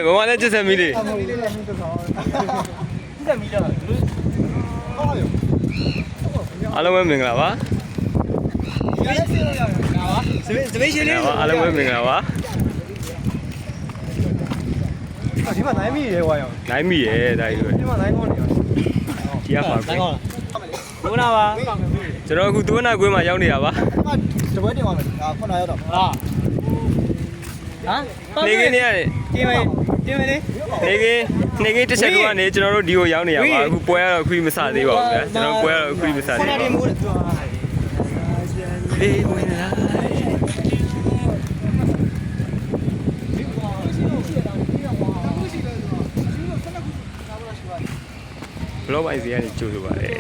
ဘမလဲကျက်ဆက်မီလေးအားလုံးပဲမင်္ဂလာပါစပိတ်ရှင်လေးအားလုံးပဲမင်္ဂလာပါဒီမှာနိုင်မိရဲဝါရောနိုင်မိရဲဒါကြီးဒီမှာနိုင်ကောင်းနေရောဒီကပါနိုင်ကောင်းလားဘုနာပါကျွန်တော်အခုသွန်းနာကွင်းမှာရောက်နေတာပါတပွဲတင်ပါမယ်ဒါခုနရောက်တော့ဟာနေကင်းနေရတယ်တင်မယ်လေနေကင်းတစ်ချက်ကနေကျွန်တော်တို့ဒီကိုရောက်နေရပါအခုပွဲကတော့ခရီးမစသေးပါဘူးဗျာကျွန်တော်ပွဲကတော့ခရီးမစသေးဘူးလေးဝင်လာဘလော့ပိုင်စီကနေကြိုးဆိုပါတယ်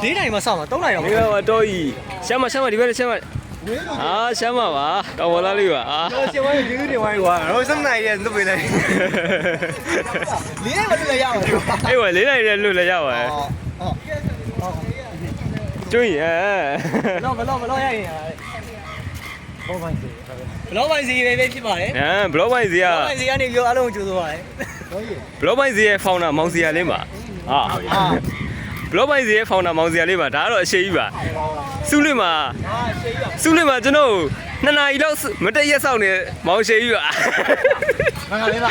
၄နိုင်မဆောက်မှာ၃နိုင်တော့ဒီကတော့ကြီးရှမ်းမဒီဘက်ရှမ်းမရှမ်းမပါတော်ပေါ်လာလေးပါတော့ရှင်းဝိုင်းယူနေဝိုင်းကွာတော့7နိုင်ရဲ့လွတ်ပေးလိုက်၄နိုင်မလွတ်လဲရအောင်အေးဝ၄နိုင်ရဲ့လွတ်လဲရပါတယ်ကျွင်းဘလော့ရရင်ဘလော့ပိုင်စီပဲဖြစ်ပါတယ်ဘလော့ပိုင်စီကနေပြောအားလုံးကြိုးဆိုပါတယ်ဘလော့ပိုင်စီရဲ့ founder မောင်စီယာလေးပါဘလော့ပိုင်စီရဲ့ founder မောင်စီယာလေးပါဒါကတော့အရှိကြီးပါစုလိမှာကျွန်တော်2နာရီလောက်မတည့်ရက်ဆောင်နေမောင်ရှိကြီးပါမင်္ဂလာပါ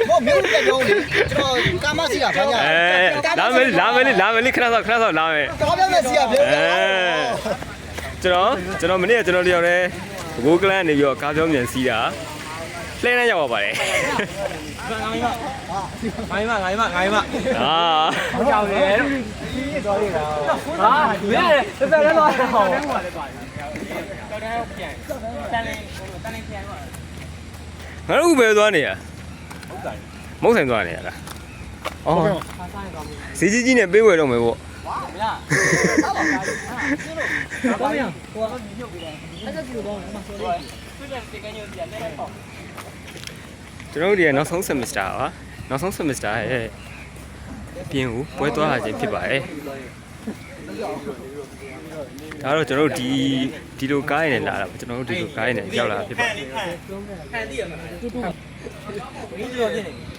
ဟိုမြို့ကကြောင်းလေကျွန်တော်ကာမစီကဘာညာလာမယ်လေခဏဆောက်လာမယ်ကားပြမယ်စီကပြောကျွန်တော်မနေ့ကကျွန်တော်တယောက်တည်းဘိုးကလန်းနေပြီးတော့ကားပြောင်းပြန်စီးတာလှဲနှမ်းရောက်ပါပါတယ်ငိုင်းမကြောက်တယ်တော်ရတာဒီလေတက်တက်တော့ဟောတော်တယ်ပြန်တန်းလေးပြန်သွားငါတို့ဘယ်သွားနေရမုတ်ဆိုင်သွားနေရလားအော်ဈေးကြီးနဲ့ပေးဝယ်တော့မယ်ပေါ့မလားဘာလဲဟိုကမြုပ်ပြီးတယ်အဲ့ဒါကြည့်တော့မဆိုးဘူးသူကတကယ်ညို့ပြန်လဲတော့ကျွန်တော်တို့ဒီနောက်ဆုံး semester ပါနောက်ဆုံး semester ရဲ့ပြင်ကိုပွဲသွားလာခြင်းဖြစ်ပါတယ်ဒါတော့ကျွန်တော်တို့ဒီလိုကားရည်နဲ့လာတာကျွန်တော်တို့ဒီလိုကားရည်နဲ့ရောက်လာဖြစ်ပါတယ်ခံသိရမှာတူတူမင်းတို့ဖြစ်နေ